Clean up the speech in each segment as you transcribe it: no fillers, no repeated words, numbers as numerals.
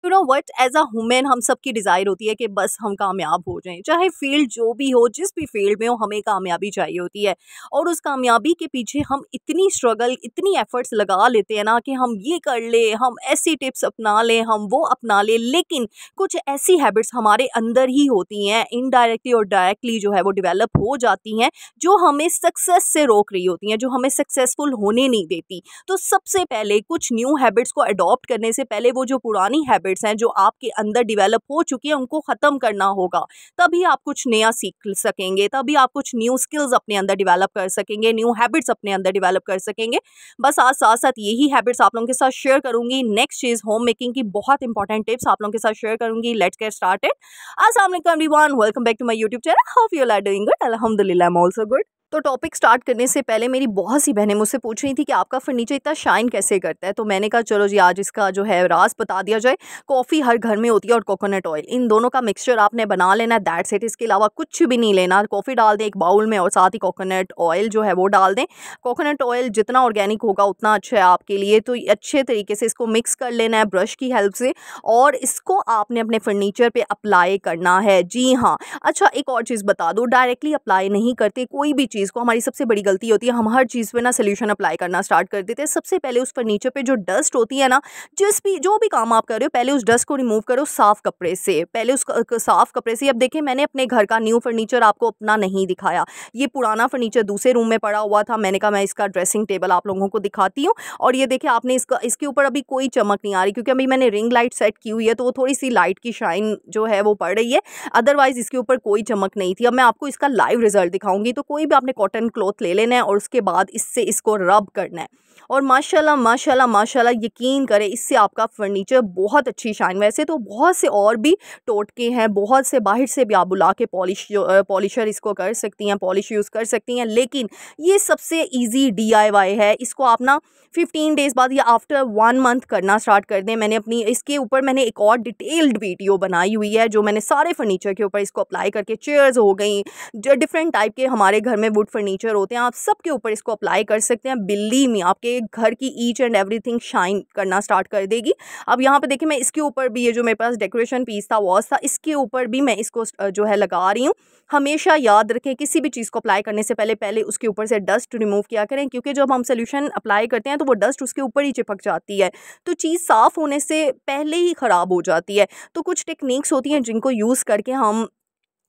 You know what, as a women हम सबकी desire होती है कि बस हम कामयाब हो जाएं, चाहे फील्ड जो भी हो, जिस भी फील्ड में हो, हमें कामयाबी चाहिए होती है। और उस कामयाबी के पीछे हम इतनी स्ट्रगल, इतनी एफर्ट्स लगा लेते हैं ना कि हम ये कर ले, हम ऐसी टिप्स अपना लें, हम वो अपना लें, लेकिन कुछ ऐसी हैबिट्स हमारे अंदर ही होती हैं, इनडायरेक्टली और डायरेक्टली जो है वो डेवलप हो जाती हैं, जो हमें सक्सेस से रोक रही होती हैं, जो हमें सक्सेसफुल होने नहीं देती। तो सबसे पहले कुछ न्यू हैबिट्स को अडॉप्ट करने से पहले वो जो पुरानी हैबिट्स हैं जो आपके अंदर डेवलप हो चुकी है उनको ख़त्म करना होगा। तभी आप कुछ नया सीख सकेंगे, तभी आप कुछ न्यू स्किल्स अपने अंदर डेवलप कर सकेंगे, न्यू हैबिट्स अपने अंदर डेवलप कर सकेंगे। बस आज साथ साथ यही हैबिट्स आप लोगों के साथ शेयर करूंगी। नेक्स्ट चीज़, होम मेकिंग की बहुत इंपॉर्टेंट टिप्स आप लोगों के साथ शेयर करूंगी। Let's get started. अस्सलाम वालेकुम everyone, welcome back to my YouTube channel. Hope you are doing good. अल्हम्दुलिल्लाह, आई एम आल्सो गुड। तो टॉपिक स्टार्ट करने से पहले मेरी बहुत सी बहनें मुझसे पूछ रही थी कि आपका फर्नीचर इतना शाइन कैसे करता है। तो मैंने कहा चलो जी आज इसका जो है राज बता दिया जाए। कॉफ़ी हर घर में होती है और कोकोनट ऑयल, इन दोनों का मिक्सचर आपने बना लेना है, दैट्स इट। इसके अलावा कुछ भी नहीं लेना। कॉफ़ी डाल दें एक बाउल में और साथ ही कोकोनट ऑयल जो है वो डाल दें। कोकोनट ऑयल जितना ऑर्गेनिक होगा उतना अच्छा है आपके लिए। तो अच्छे तरीके से इसको मिक्स कर लेना है ब्रश की हेल्प से और इसको आपने अपने फर्नीचर पर अप्लाई करना है। जी हाँ, अच्छा एक और चीज़ बता दूँ, डायरेक्टली अप्लाई नहीं करते कोई भी चीज़ को। हमारी सबसे बड़ी गलती होती है, हम हर चीज़ पे ना सोल्यूशन अप्लाई करना स्टार्ट कर देते हैं। सबसे पहले उस फर्नीचर पे जो डस्ट होती है ना, जो भी काम आप कर रहे हो, पहले उस डस्ट को रिमूव करो साफ कपड़े से। पहले उस साफ कपड़े से। अब देखिए मैंने अपने घर का न्यू फर्नीचर आपको अपना नहीं दिखाया, ये पुराना फर्नीचर दूसरे रूम में पड़ा हुआ था। मैंने कहा मैं इसका ड्रेसिंग टेबल आप लोगों को दिखाती हूँ। और ये देखिए आपने इसके ऊपर अभी कोई चमक नहीं आ रही, क्योंकि अभी मैंने रिंग लाइट सेट की हुई है, तो वो थोड़ी सी लाइट की शाइन जो है वो पड़ रही है। अदरवाइज इसके ऊपर कोई चमक नहीं थी। अब मैं आपको इसका लाइव रिजल्ट दिखाऊंगी। तो कोई भी आपने कॉटन क्लॉथ ले लेना है और उसके बाद इससे इसको रब करना है और माशाल्लाह माशाल्लाह माशाल्लाह यकीन करें इससे आपका फर्नीचर बहुत अच्छी शाइन। वैसे तो बहुत से और भी टोटके हैं, बहुत से बाहर से भी आप बुला के पॉलिशर इसको कर सकती हैं, पॉलिश यूज़ कर सकती हैं, लेकिन ये सबसे ईजी DIY है। इसको आप ना 15 डेज़ बाद या आफ्टर 1 मंथ करना स्टार्ट कर दें। इसके ऊपर मैंने एक और डिटेल्ड वीडियो बनाई हुई है जो मैंने सारे फर्नीचर के ऊपर इसको अप्लाई करके, चेयर्स हो गई, जो डिफरेंट टाइप के हमारे घर में वुड फर्नीचर होते हैं, आप सब के ऊपर इसको अप्लाई कर सकते हैं। बिल्ली में आपके घर की ईच एंड एवरीथिंग शाइन करना स्टार्ट कर देगी। अब यहाँ पे देखिए मैं इसके ऊपर भी, ये जो मेरे पास डेकोरेशन पीस था वॉस था, इसके ऊपर भी मैं इसको जो है लगा रही हूँ। हमेशा याद रखें किसी भी चीज़ को अप्लाई करने से पहले उसके ऊपर से डस्ट रिमूव किया करें, क्योंकि जब हम सोल्यूशन अप्लाई करते हैं तो वो डस्ट उसके ऊपर ही चिपक जाती है, तो चीज़ साफ़ होने से पहले ही ख़राब हो जाती है। तो कुछ टेक्निक्स होती हैं जिनको यूज़ करके हम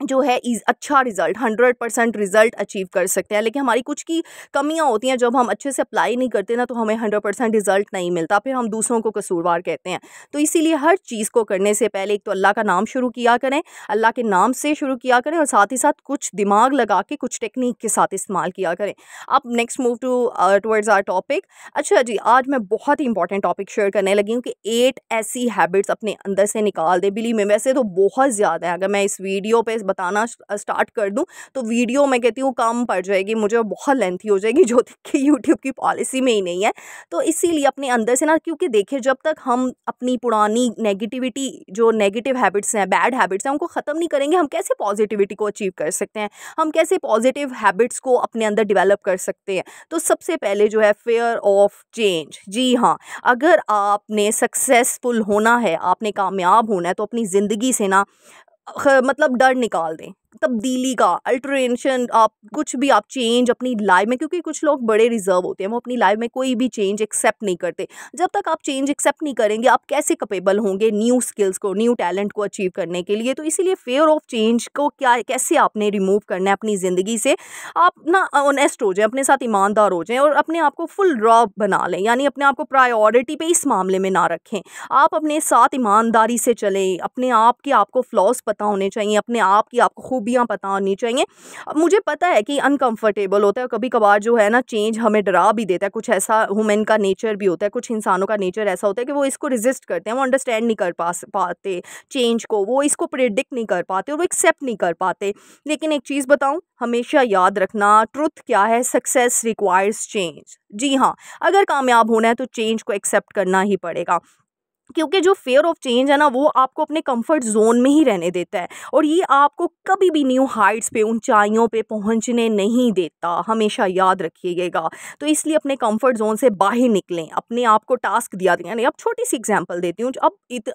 जो है अच्छा रिजल्ट, 100% रिजल्ट अचीव कर सकते हैं। लेकिन हमारी कुछ की कमियां होती हैं, जब हम अच्छे से अप्लाई नहीं करते ना तो हमें 100% रिजल्ट नहीं मिलता, फिर हम दूसरों को कसूरवार कहते हैं। तो इसीलिए हर चीज़ को करने से पहले एक तो अल्लाह का नाम शुरू किया करें, अल्लाह के नाम से शुरू किया करें, और साथ ही साथ कुछ दिमाग लगा के कुछ टेक्निक के साथ इस्तेमाल किया करें। अब next move towards our topic. अच्छा जी, आज मैं बहुत ही इंपॉर्टेंट टॉपिक शेयर करने लगी हूँ कि 8 ऐसी हैबिट्स अपने अंदर से निकाल दें। बिलीव में वैसे तो बहुत ज़्यादा है, अगर मैं इस वीडियो पे बताना स्टार्ट कर दूं तो वीडियो मैं कहती हूँ कम पड़ जाएगी मुझे, बहुत लेंथी हो जाएगी, जो कि यूट्यूब की पॉलिसी में ही नहीं है। तो इसीलिए अपने अंदर से ना, क्योंकि देखिए जब तक हम अपनी पुरानी नेगेटिविटी, जो नेगेटिव हैबिट्स हैं, बैड हैबिट्स हैं, उनको ख़त्म नहीं करेंगे, हम कैसे पॉजिटिविटी को अचीव कर सकते हैं, हम कैसे पॉजिटिव हैबिट्स को अपने अंदर डेवलप कर सकते हैं। तो सबसे पहले जो है फियर ऑफ चेंज। जी हाँ, अगर आपने सक्सेसफुल होना है, आपने कामयाब होना है, तो अपनी ज़िंदगी से ना मतलब डर निकाल दें, तब्दीली का, अल्टरेशन, आप कुछ भी आप चेंज अपनी लाइफ में, क्योंकि कुछ लोग बड़े रिजर्व होते हैं, वो अपनी लाइफ में कोई भी चेंज एक्सेप्ट नहीं करते। जब तक आप चेंज एक्सेप्ट नहीं करेंगे, आप कैसे कैपेबल होंगे न्यू स्किल्स को, न्यू टैलेंट को अचीव करने के लिए। तो इसीलिए फेयर ऑफ चेंज को कैसे आपने रिमूव करना है अपनी ज़िंदगी से। आप ना ऑनेस्ट हो जाएं, अपने साथ ईमानदार हो जाएं और अपने आप को फुल रॉ बना लें, यानी अपने आप को प्रायोरिटी पे इस मामले में ना रखें। आप अपने साथ ईमानदारी से चलें, अपने आप के आपको फ्लॉज पता होने चाहिए, अपने आप की आपको खूबियाँ पता होनी चाहिए। अब मुझे पता है कि अनकंफर्टेबल होता है, कभी कभार जो है ना चेंज हमें डरा भी देता है। कुछ ऐसा वुमेन का नेचर भी होता है, कुछ इंसानों का नेचर ऐसा होता है कि वो इसको रेजिस्ट करते हैं, वो अंडरस्टैंड नहीं कर पाते चेंज को, वो इसको प्रेडिक्ट नहीं कर पाते और वो एक्सेप्ट नहीं कर पाते। लेकिन एक चीज़ बताऊं, हमेशा याद रखना, ट्रुथ क्या है, सक्सेस रिक्वायर्स चेंज। जी हाँ, अगर कामयाब होना है तो चेंज को एक्सेप्ट करना ही पड़ेगा। क्योंकि जो फ़ियर ऑफ चेंज है ना, वो आपको अपने कंफर्ट ज़ोन में ही रहने देता है और ये आपको कभी भी न्यू हाइट्स पे, ऊंचाइयों पे पहुंचने नहीं देता, हमेशा याद रखिएगा। तो इसलिए अपने कंफर्ट ज़ोन से बाहर निकलें, अपने आप को टास्क दिया दिया नहीं। अब छोटी सी एग्जांपल देती हूँ।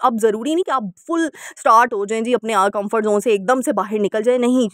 अब ज़रूरी नहीं कि आप फुल स्टार्ट हो जाएं जी, अपने कंफर्ट ज़ोन से एकदम से बाहर निकल जाए, नहीं।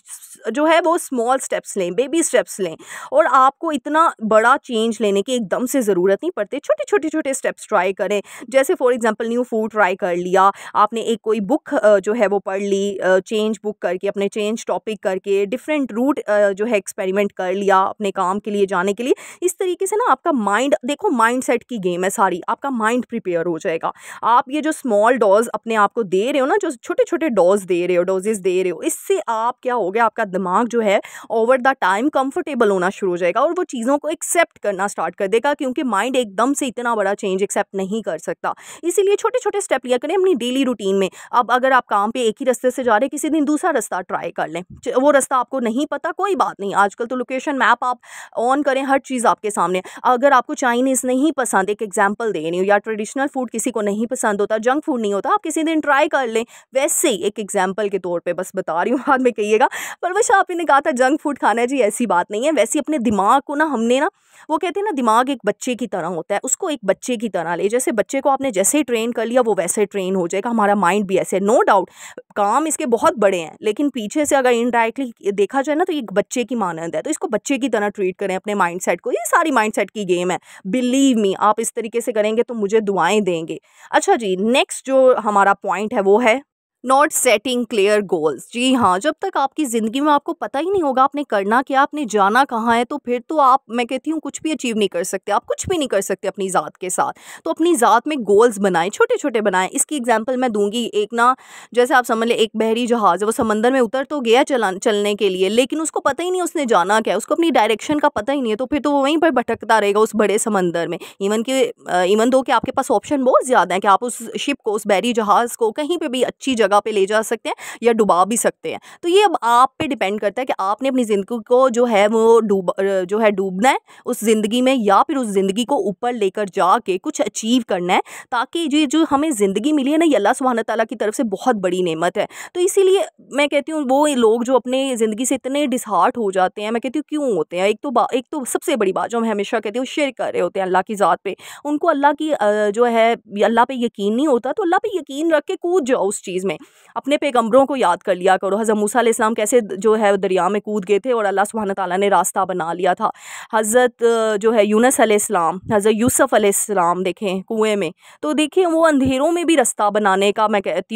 जो है वो स्मॉल स्टेप्स लें, बेबी स्टेप्स लें। और आपको इतना बड़ा चेंज लेने की एकदम से ज़रूरत नहीं पड़ती, छोटे स्टेप्स ट्राई करें। जैसे for example new food try कर लिया आपने, एक कोई बुक जो है वो पढ़ ली, चेंज बुक करके, अपने चेंज टॉपिक करके, डिफरेंट रूट जो है एक्सपेरिमेंट कर लिया अपने काम के लिए जाने के लिए। इस तरीके से ना आपका माइंड, देखो माइंड सेट की गेम है सारी, आपका माइंड प्रिपेयर हो जाएगा। आप ये जो स्मॉल डोज अपने आप को दे रहे हो ना, जो छोटे छोटे डोजेस दे रहे हो, इससे आप क्या हो गया, आपका दिमाग जो है ओवर द टाइम कंफर्टेबल होना शुरू हो जाएगा और वो चीज़ों को एक्सेप्ट करना स्टार्ट कर देगा, क्योंकि माइंड एकदम से इतना बड़ा चेंज एक्सेप्ट नहीं कर सकता। इसीलिए छोटे छोटे स्टेप लिया करें अपनी डेली रूटीन में। अब अगर आप काम पे एक ही रास्ते से जा रहे हैं, किसी दिन दूसरा रास्ता ट्राई कर लें। वो रास्ता आपको नहीं पता, कोई बात नहीं, आजकल तो लोकेशन मैप आप ऑन करें, हर चीज़ आपके सामने। अगर आपको चाइनीज़ नहीं पसंद, एक एग्जाम्पल दे रही हूँ, या ट्रेडिशनल फूड किसी को नहीं पसंद होता, जंक फूड नहीं होता, आप किसी दिन ट्राई कर लें। वैसे ही एक एग्जाम्पल के तौर पर बस बता रही हूँ, बाद में कहिएगा परवश आप ने कहा था जंक फूड खाना है जी, ऐसी बात नहीं है। वैसे अपने दिमाग को ना हमने ना, वो कहते हैं ना दिमाग एक बच्चे की तरह होता है, उसको एक बच्चे की तरह ले। जैसे बच्चे को आपने जैसे ही ट्रेन कर लिया वो वैसे ट्रेन हो जाएगा। हमारा माइंड भी ऐसे, नो डाउट काम इसके बहुत बड़े हैं, लेकिन पीछे से अगर इनडायरेक्टली देखा जाए ना तो ये एक बच्चे की मानंद है। तो इसको बच्चे की तरह ट्रीट करें अपने माइंड सेट को। ये सारी माइंड सेट की गेम है, बिलीव मी। आप इस तरीके से करेंगे तो मुझे दुआएं देंगे। अच्छा जी, नेक्स्ट जो हमारा पॉइंट है वो है नॉट सेटिंग क्लियर गोल्स। जी हाँ, जब तक आपकी ज़िंदगी में आपको पता ही नहीं होगा आपने करना क्या, आपने जाना कहाँ है, तो फिर तो आप, मैं कहती हूँ, कुछ भी अचीव नहीं कर सकते। आप कुछ भी नहीं कर सकते अपनी ज़ात के साथ। तो अपनी ज़ात में गोल्स बनाएं, छोटे छोटे बनाएं। इसकी एग्जांपल मैं दूंगी। एक ना, जैसे आप समझ लें, एक बहरी जहाज़ है, वो समंदर में उतर तो गया चलने के लिए, लेकिन उसको पता ही नहीं उसने जाना क्या है, उसको अपनी डायरेक्शन का पता ही नहीं है। तो फिर तो वो वहीं पर भटकता रहेगा उस बड़े समंदर में। इवन दो कि आपके पास ऑप्शन बहुत ज़्यादा है कि आप उस शिप को, उस बहरी जहाज़ को कहीं पर भी अच्छी जगह पर ले जा सकते हैं या डुबा भी सकते हैं। तो ये अब आप पे डिपेंड करता है कि आपने अपनी ज़िंदगी को जो है वो डूबना है उस ज़िंदगी में, या फिर उस ज़िंदगी को ऊपर लेकर जाके कुछ अचीव करना है। ताकि ये जो हमें ज़िंदगी मिली है ना, ये अल्लाह सुब्हान तआला की तरफ से बहुत बड़ी नेमत है। तो इसीलिए मैं कहती हूँ, वो लोग जो अपने ज़िंदगी से इतने डिसहार्ट हो जाते हैं, मैं कहती हूँ क्यों होते हैं, एक तो सबसे बड़ी बात जो मैं हमेशा कहती हूँ, शिर्क कर रहे होते हैं अल्लाह की ज़ात पे। उनको अल्लाह की जो है अल्लाह पे यकीन नहीं होता। तो अल्लाह पे यकीन रख के कूद जाओ उस चीज़ में। अपने पैगंबरों को याद कर लिया करो। हज़रत मूसा अलैहिस्सलाम कैसे जो है दरिया में कूद गए थे और अल्लाह सुब्हान तआला ने रास्ता बना लिया था। हज़रत जो है यूनुस अलैहिस्सलाम, हज़रत यूसुफ अलैहिस्सलाम देखें कुएं में, तो देखिए वो अंधेरों में भी रास्ता बनाने का, मैं कहती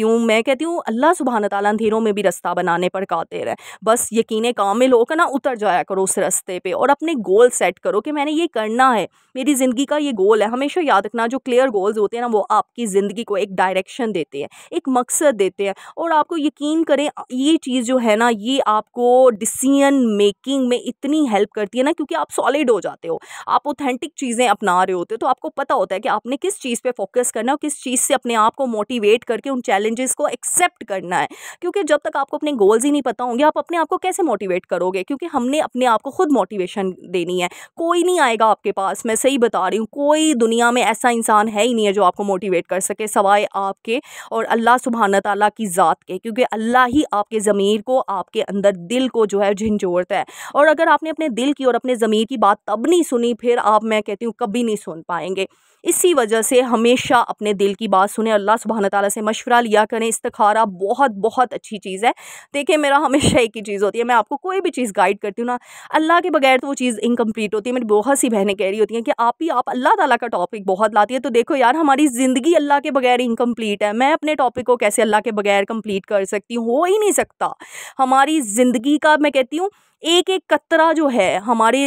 हूँ अल्लाह सुब्हान तआला अंधेरों में भी रास्ता बनाने पर कादिर है। बस यकीन कामिल होकर ना उतर जाया करो उस रास्ते पे और अपने गोल सेट करो कि मैंने ये करना है, मेरी ज़िंदगी का ये गोल है। हमेशा याद रखना, जो क्लियर गोल्स होते हैं ना, वो आपकी ज़िंदगी को एक डायरेक्शन देते हैं, एक मकसद देते हैं। और आपको यकीन करें, ये चीज़ जो है ना, ये आपको डिसीजन मेकिंग में इतनी हेल्प करती है ना, क्योंकि आप सॉलिड हो जाते हो, आप ऑथेंटिक चीज़ें अपना रहे होते हो। तो आपको पता होता है कि आपने किस चीज़ पे फोकस करना है और किस चीज़ से अपने आप को मोटिवेट करके उन चैलेंजेस को एक्सेप्ट करना है। क्योंकि जब तक आपको अपने गोल्स ही नहीं पता होंगे, आप अपने आप को कैसे मोटिवेट करोगे? क्योंकि हमने अपने आप को खुद मोटिवेशन देनी है। कोई नहीं आएगा आपके पास, मैं सही बता रही हूँ, कोई दुनिया में ऐसा इंसान है ही नहीं है जो आपको मोटिवेट कर सके सवाए आपके और अल्लाह सुब्हान तआला की ज़ात के। क्योंकि अल्लाह ही आपके ज़मीर को, आपके अंदर दिल को जो है झंझोड़ता है। और अगर आपने अपने दिल की और अपने ज़मीर की बात तब नहीं सुनी, फिर आप, मैं कहती हूँ, कभी नहीं सुन पाएंगे। इसी वजह से हमेशा अपने दिल की बात सुने, अल्लाह सुब्हान तआला से मशवरा लिया करें। इस्तिखारा बहुत बहुत अच्छी चीज़ है। देखिए, मेरा हमेशा एक ही चीज़ होती है, मैं आपको कोई भी चीज़ गाइड करती हूँ ना, अल्लाह के बगैर तो वो चीज़ इनकम्प्लीट होती है। मेरी बहुत सी बहनें कह रही होती हैं कि आप अल्लाह ताला का टॉपिक बहुत लाती है। तो देखो यार, हमारी ज़िंदगी अल्लाह के बगैर इनकम्प्लीट है। मैं अपने टॉपिक को कैसे अल्लाह के बगैर कंप्लीट कर सकती हूँ? हो ही नहीं सकता। हमारी ज़िंदगी का, मैं कहती हूँ, एक एक कतरा जो है, हमारे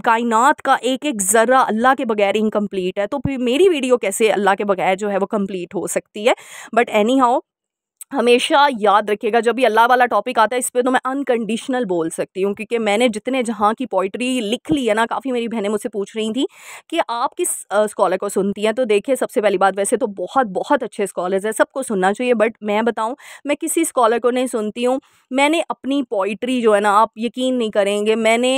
कायनात का एक एक ज़र्रा अल्लाह के बगैर इनकम्प्लीट है। तो फिर मेरी वीडियो कैसे अल्लाह के बगैर जो है वो कंप्लीट हो सकती है? बट एनी हाउ, हमेशा याद रखिएगा, जब भी अल्लाह वाला टॉपिक आता है, इस पे तो मैं अनकंडीशनल बोल सकती हूँ, क्योंकि मैंने जितने जहाँ की पोइट्री लिख ली है ना, काफ़ी मेरी बहनें मुझसे पूछ रही थी कि आप किस स्कॉलर को सुनती हैं। तो देखिए, सबसे पहली बात, वैसे तो बहुत बहुत अच्छे स्कॉलर्स हैं, सबको सुनना चाहिए, बट मैं बताऊँ, मैं किसी स्कॉलर को नहीं सुनती हूँ। मैंने अपनी पोइट्री जो है ना, आप यकीन नहीं करेंगे, मैंने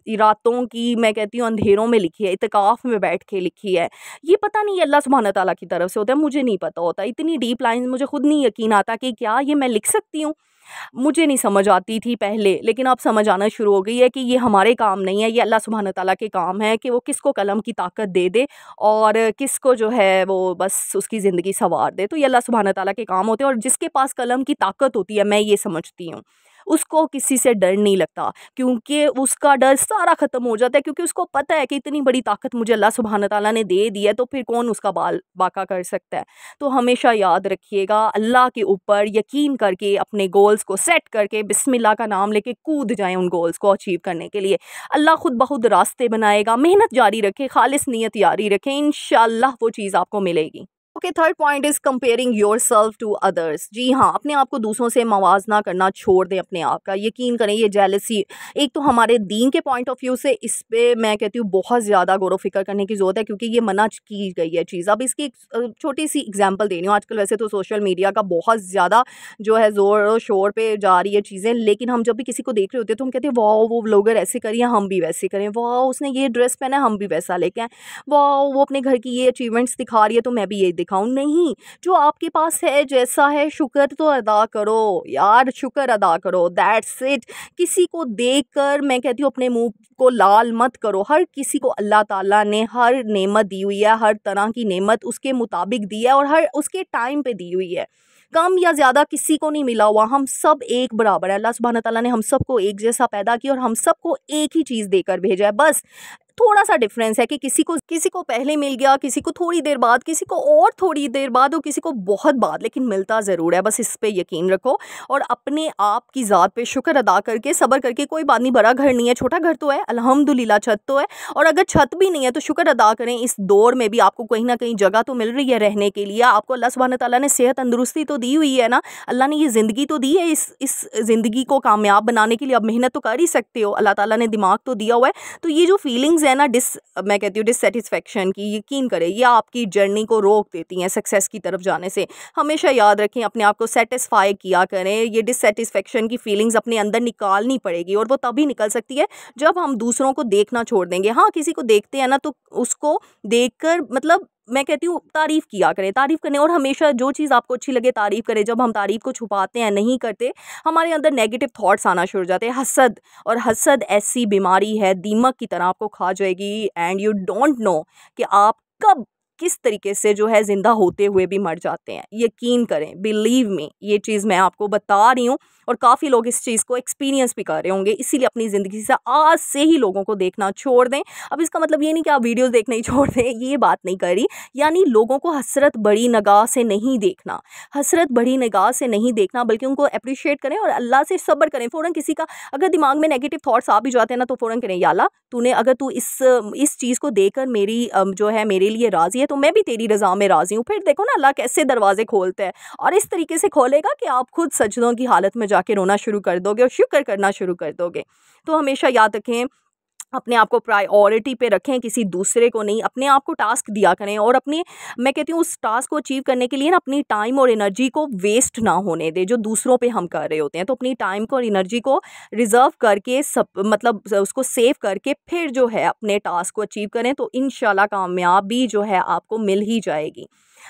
रातों की मैं कहती हूँ अंधेरों में लिखी है, इत्तेकाफ़ में बैठ के लिखी है। ये पता नहीं ये अल्लाह सुब्हान तआला की तरफ से होता है, मुझे नहीं पता होता। इतनी डीप लाइन्स मुझे खुद नहीं यकीन आता कि क्या ये मैं लिख सकती हूँ? मुझे नहीं समझ आती थी पहले, लेकिन अब समझ आना शुरू हो गई है कि ये हमारे काम नहीं है, ये अल्लाह सुब्हान तआला के काम है कि वो किसको कलम की ताकत दे दे और किसको जो है वो बस उसकी ज़िंदगी सँवार दे। तो ये अल्लाह सुब्हान तआला के काम होते हैं और जिसके पास कलम की ताकत होती है, मैं ये समझती हूँ, उसको किसी से डर नहीं लगता, क्योंकि उसका डर सारा ख़त्म हो जाता है, क्योंकि उसको पता है कि इतनी बड़ी ताकत मुझे अल्लाह सुब्हान तआला ने दे दी है, तो फिर कौन उसका बाल बाका कर सकता है। तो हमेशा याद रखिएगा, अल्लाह के ऊपर यकीन करके अपने गोल्स को सेट करके बिस्मिल्लाह का नाम लेके कूद जाएँ उन गोल्स को अचीव करने के लिए। अल्लाह खुद ब खुद रास्ते बनाएगा, मेहनत जारी रखें, खालिस नीयत जारी रखें, इंशाअल्लाह वो चीज़ आपको मिलेगी। Okay, third point is comparing yourself to others. जी हाँ, अपने आप को दूसरों से मवाजना करना छोड़ दें अपने आप का। यकीन करें ये जेलसी, एक तो हमारे दीन के पॉइंट ऑफ व्यू से इस पे मैं कहती हूँ बहुत ज़्यादा गौर व फ़िक्र करने की ज़रूरत है, क्योंकि ये मना की गई है चीज़। अब इसकी एक छोटी सी एग्जांपल दे रही हूँ। आजकल वैसे तो सोशल मीडिया का बहुत ज़्यादा जो है ज़ोर और शोर पे जा रही है चीज़ें, लेकिन हम जब भी किसी को देख रहे होते हैं तो हम कहते हैं वाह वो व्लॉगर ऐसे करी है, हम भी वैसे करें। वाह उसने ये ड्रेस पहना है, हम भी वैसा लेके आएँ। वाह वो अपने घर की ये अचीवमेंट्स दिखा रही है, तो मैं भी ये दिखाऊँ। नहीं, जो आपके पास है जैसा है शुक्र तो अदा करो यार, शुक्र अदा करो, दैट्स इट। किसी को देखकर मैं कहती हूँ अपने मुंह को लाल मत करो। हर किसी को अल्लाह ताला ने हर नेमत दी हुई है, हर तरह की नेमत उसके मुताबिक दी है और हर उसके टाइम पे दी हुई है। कम या ज़्यादा किसी को नहीं मिला हुआ, हम सब एक बराबर है। अल्लाह सुब्हान तआला ने हम सबको एक जैसा पैदा किया और हम सबको एक ही चीज़ देकर भेजा है। बस थोड़ा सा डिफरेंस है कि किसी को पहले मिल गया, किसी को थोड़ी देर बाद, किसी को और थोड़ी देर बाद और किसी को बहुत बाद, लेकिन मिलता ज़रूर है। बस इस पे यकीन रखो और अपने आप की ज़ात पे शुक्र अदा करके सब्र करके, कोई बात नहीं, बड़ा घर नहीं है, छोटा घर तो है, अल्हम्दुलिल्लाह छत तो है, और अगर छत भी नहीं है तो शुक्र अदा करें, इस दौर में भी आपको कहीं ना कहीं जगह तो मिल रही है रहने के लिए। आपको अल्लाह सुब्हान तआला ने सेहत तंदुरुस्ती तो दी हुई है ना, अल्लाह ने ये ज़िंदगी तो दी है, इस ज़िंदगी को कामयाब बनाने के लिए अब मेहनत तो कर ही सकते हो, अल्लाह ताला ने दिमाग तो दिया हुआ है। तो ये जो फीलिंग्स है ना मैं कहती हूँ डिससेटिस्फेक्शन की, यकीन करें ये आपकी जर्नी को रोक देती हैं सक्सेस की तरफ जाने से। हमेशा याद रखें, अपने आप को सेटिस्फाई किया करें। ये डिससेटिस्फेक्शन की फीलिंग्स अपने अंदर निकालनी पड़ेगी और वो तभी निकल सकती है जब हम दूसरों को देखना छोड़ देंगे। हाँ, किसी को देखते हैं ना तो उसको देखकर मतलब मैं कहती हूँ तारीफ़ किया करें, तारीफ़ करने, और हमेशा जो चीज़ आपको अच्छी लगे तारीफ़ करें। जब हम तारीफ़ को छुपाते हैं, नहीं करते, हमारे अंदर नेगेटिव थॉट्स आना शुरू हो जाते हैं। हसद, और हसद ऐसी बीमारी है, दीमक की तरह आपको खा जाएगी एंड यू डोंट नो कि आप कब किस तरीके से जो है ज़िंदा होते हुए भी मर जाते हैं। यकीन करें, बिलीव मी, ये चीज़ मैं आपको बता रही हूँ और काफ़ी लोग इस चीज़ को एक्सपीरियंस भी कर रहे होंगे। इसीलिए अपनी ज़िंदगी से आज से ही लोगों को देखना छोड़ दें। अब इसका मतलब ये नहीं कि आप वीडियोज़ देखना ही छोड़ दें, ये बात नहीं कर रही। यानी लोगों को हसरत बड़ी निगाह से नहीं देखना, हसरत बड़ी निगाह से नहीं देखना, बल्कि उनको अप्रिशिएट करें और अल्लाह से सब्र करें। फ़ौरन किसी का अगर दिमाग में नेगेटिव थॉट्स आ भी जाते हैं ना, तो फ़ौरन करें, या अल्लाह तूने अगर तू इस चीज़ को देखकर मेरी जो है मेरे लिए राज़ी है, तो मैं भी तेरी रज़ा में राज़ी हूँ। फिर देखो ना अल्लाह कैसे दरवाज़े खोलते हैं, और इस तरीके से खोलेगा कि आप खुद सजदों की हालत में जाके रोना शुरू कर दोगे और शुक्र करना शुरू कर दोगे। तो हमेशा याद रखें, अपने आप को प्रायोरिटी पे रखें, किसी दूसरे को नहीं। अपने आप को टास्क दिया करें और अपने मैं कहती हूँ उस टास्क को अचीव करने के लिए ना अपनी टाइम और एनर्जी को वेस्ट ना होने दें जो दूसरों पे हम कर रहे होते हैं। तो अपनी टाइम को और एनर्जी को रिज़र्व करके सब मतलब उसको सेव करके फिर जो है अपने टास्क को अचीव करें, तो इंशाल्लाह कामयाबी जो है आपको मिल ही जाएगी।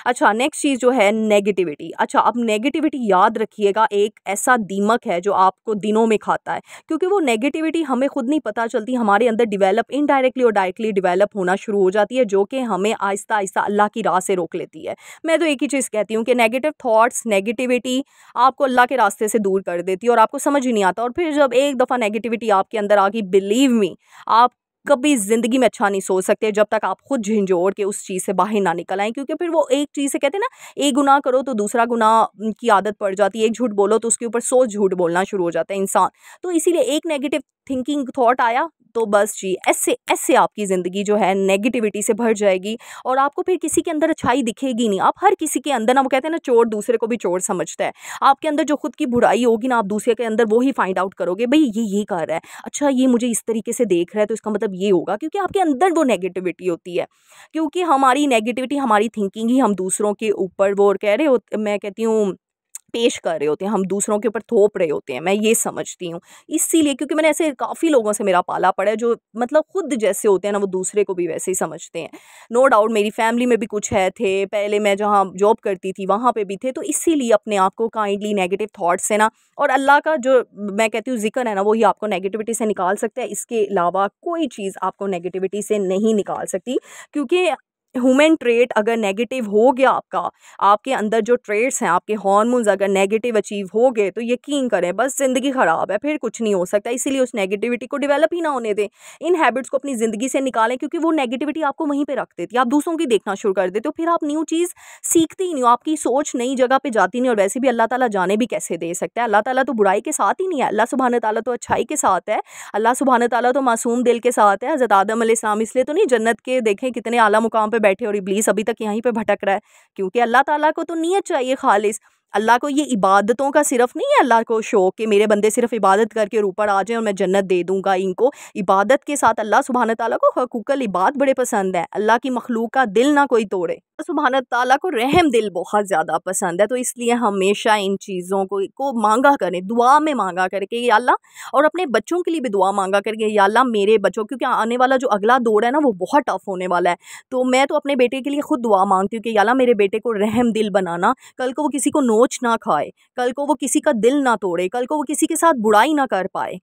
अच्छा, नेक्स्ट चीज़ जो है नेगेटिविटी। अच्छा, अब नेगेटिविटी याद रखिएगा एक ऐसा दीमक है जो आपको दिनों में खाता है, क्योंकि वो नेगेटिविटी हमें खुद नहीं पता चलती, हमारे अंदर डेवलप इनडायरेक्टली और डायरेक्टली डेवलप होना शुरू हो जाती है, जो कि हमें आहिस्ता आहिस्ता अल्लाह की राह से रोक लेती है। मैं तो एक ही चीज़ कहती हूँ कि नेगेटिव थॉट्स, नेगेटिविटी आपको अल्लाह के रास्ते से दूर कर देती है और आपको समझ ही नहीं आता। और फिर जब एक दफ़ा नेगेटिविटी आपके अंदर आ गई, बिलीव मी, आप कभी ज़िंदगी में अच्छा नहीं सोच सकते जब तक आप खुद झिंझोड़ के उस चीज़ से बाहर ना निकल आएँ। क्योंकि फिर वो एक चीज़ से कहते हैं ना, एक गुनाह करो तो दूसरा गुनाह की आदत पड़ जाती है, एक झूठ बोलो तो उसके ऊपर 100 झूठ बोलना शुरू हो जाता है इंसान। तो इसीलिए एक नेगेटिव थिंकिंग थॉट आया तो बस जी ऐसे ऐसे आपकी ज़िंदगी जो है नेगेटिविटी से भर जाएगी और आपको फिर किसी के अंदर अच्छाई दिखेगी नहीं। आप हर किसी के अंदर ना, वो कहते हैं ना, चोर दूसरे को भी चोर समझता है। आपके अंदर जो खुद की बुराई होगी ना, आप दूसरे के अंदर वो ही फाइंड आउट करोगे, भाई ये कर रहा है, अच्छा ये मुझे इस तरीके से देख रहा है तो इसका मतलब ये होगा, क्योंकि आपके अंदर वो नेगेटिविटी होती है। क्योंकि हमारी नेगेटिविटी, हमारी थिंकिंग ही हम दूसरों के ऊपर वो कह रहे हो, मैं कहती हूँ पेश कर रहे होते हैं, हम दूसरों के ऊपर थोप रहे होते हैं, मैं ये समझती हूँ। इसीलिए क्योंकि मैंने ऐसे काफ़ी लोगों से मेरा पाला पड़ा है जो मतलब खुद जैसे होते हैं ना वो दूसरे को भी वैसे ही समझते हैं। नो डाउट मेरी फैमिली में भी कुछ है थे, पहले मैं जहाँ जॉब करती थी वहाँ पे भी थे, तो इसीलिए अपने आप को काइंडली नेगेटिव थॉट्स से ना, और अल्लाह का जो मैं कहती हूँ ज़िक्र है ना, वही आपको नेगेटिविटी से निकाल सकता है। इसके अलावा कोई चीज़ आपको नेगेटिविटी से नहीं निकाल सकती, क्योंकि ह्यूमन ट्रेट अगर नेगेटिव हो गया आपका, आपके अंदर जो ट्रेट्स हैं, आपके हार्मोन्स अगर नेगेटिव अचीव हो गए, तो यकीन करें बस ज़िंदगी ख़राब है, फिर कुछ नहीं हो सकता। इसीलिए उस नेगेटिविटी को डेवलप ही ना होने दें। इन हैबिट्स को अपनी ज़िंदगी से निकालें, क्योंकि वो नेगेटिविटी आपको वहीं पे रख देती है। आप दूसरों की देखना शुरू कर देते हो, फिर आप न्यू चीज़ सीखते ही नहीं हो, आपकी सोच नई जगह पे जाती नहीं। और वैसे भी अल्लाह ताला जाने भी कैसे दे सकता है? अल्लाह ताला तो बुराई के साथ ही नहीं है, अल्लाह सुब्हान ताला तो अच्छाई के साथ है। अल्लाह सुब्हान ताला तो मासूम दिल के साथ है। हज़रत आदम अलैहिस्सलाम इसलिए तो नहीं जन्नत के देखें कितने आला मुकाम पे बैठे, और इब्लीस अभी तक यहीं पे भटक रहा है, क्योंकि अल्लाह ताला को तो नीयत चाहिए खालिस। अल्लाह को ये इबादतों का सिर्फ नहीं है, अल्लाह को शौक कि मेरे बंदे सिर्फ इबादत करके और ऊपर आ जाएं और मैं जन्नत दे दूंगा इनको। इबादत के साथ अल्लाह सुब्हान ताला को हकूकल इबाद बड़े पसंद है। अल्लाह की मखलूक का दिल ना कोई तोड़े। सुब्हान ताला को रहम दिल बहुत ज़्यादा पसंद है। तो इसलिए हमेशा इन चीज़ों को मांगा करें, दुआ में मांगा करें कि या अल्लाह, और अपने बच्चों के लिए भी दुआ मांगा करके या अल्लाह मेरे बच्चों, क्योंकि आने वाला जो अगला दौर है ना वो बहुत टफ होने वाला है। तो मैं तो अपने बेटे के लिए खुद दुआ मांगती हूँ कि या अल्लाह मेरे बेटे को रहम दिल बनाना, कल को वो किसी को नोच ना खाए, कल को वो किसी का दिल ना तोड़े, कल को वो किसी के साथ बुराई ना कर पाए।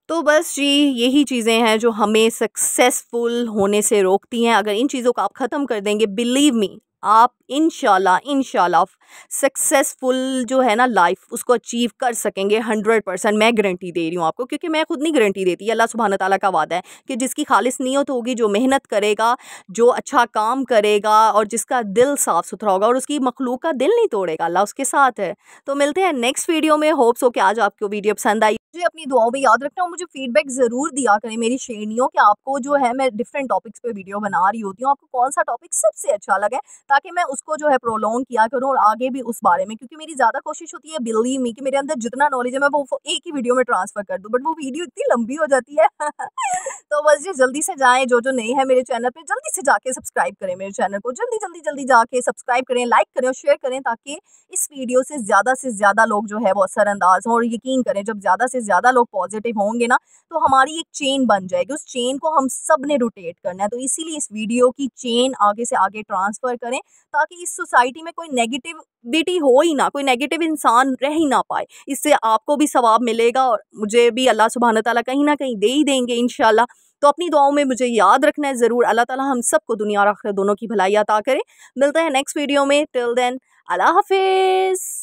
तो बस जी यही चीज़ें हैं जो हमें सक्सेसफुल होने से रोकती हैं। अगर इन चीज़ों को आप ख़त्म कर देंगे, बिलीव मी, आप इंशाल्लाह इंशाल्लाह सक्सेसफुल जो है ना लाइफ उसको अचीव कर सकेंगे 100%। मैं गारंटी दे रही हूँ आपको, क्योंकि मैं खुद नहीं गारंटी देती, अल्लाह सुब्हान ताला का वादा है कि जिसकी खालिस नीयत होगी, जो मेहनत करेगा, जो अच्छा काम करेगा और जिसका दिल साफ़ सुथरा होगा और उसकी मखलूक का दिल नहीं तोड़ेगा, अल्लाह उसके साथ है। तो मिलते हैं नेक्स्ट वीडियो में। होप्स हो कि आज आपको वीडियो पसंद आई। मुझे अपनी दुआओं में याद रखना और मुझे फीडबैक ज़रूर दिया करें मेरी श्रेणियों कि आपको जो है मैं डिफरेंट टॉपिक्स पे वीडियो बना रही होती हूँ, आपको कौन सा टॉपिक सबसे अच्छा लगा है, ताकि मैं उसको जो है प्रोलॉन्ग किया करूँ और आगे भी उस बारे में, क्योंकि मेरी ज़्यादा कोशिश होती है बिलीव मी कि मेरे अंदर जितना नॉलेज है मैं वो एक ही वीडियो में ट्रांसफ़र कर दूँ, बट वो वीडियो इतनी लंबी हो जाती है तो बस जी जल्दी से जाएँ, जो नए हैं मेरे चैनल पे जल्दी से जाके सब्सक्राइब करें, मेरे चैनल को जल्दी जाके सब्सक्राइब करें, लाइक करें और शेयर करें, ताकि इस वीडियो से ज़्यादा लोग जो है वो असरअंदाज हों। और यकीन करें जब ज़्यादा से ज़्यादा लोग पॉजिटिव होंगे ना, तो हमारी एक चेन बन जाएगी, उस चेन को हम सब ने रोटेट करना है। तो इसीलिए इस वीडियो की चेन आगे से आगे ट्रांसफ़र करें, ताकि इस सोसाइटी में कोई नेगेटिविटी हो ही ना, कोई नेगेटिव इंसान रह ही ना पाए। इससे आपको भी सवाब मिलेगा और मुझे भी अल्लाह सुब्हान ताला कहीं ना कहीं दे ही देंगे इंशाल्लाह। तो अपनी दुआओं में मुझे याद रखना है ज़रूर। अल्लाह ताला हम सबको दुनिया और आखिरत दोनों की भलाई अता करे। मिलते हैं नेक्स्ट वीडियो में। टिल देन अल्लाह हाफिज़।